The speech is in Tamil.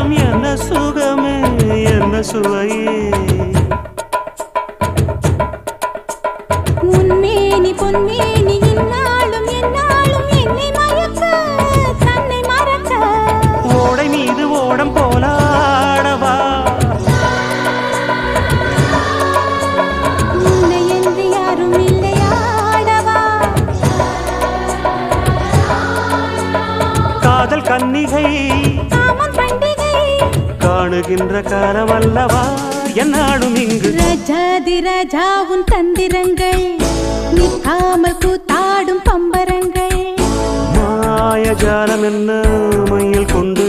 என்னாலும் என்ன சுகமே என்ன சுவையே உன்மேனி பொன்மேனி இன்னாலும் என்னாலும் என்னை மயக்க தன்னை மறக்க ஓடை மீது ஓடம் போலாடவா உன்னை என்று யாரும் இல்லையாடவா காதல் கன்னிகை காமம் பண்டிகை காணுகின்ற காலம் அல்லவா என்னாடும் இங்கு ரஜாதி ராஜா உன் தந்திரங்கள் நிற்காமல் கூத்தாடும் பம்பரங்கள் மாயஜாலம் என்ன மையில் கொண்டு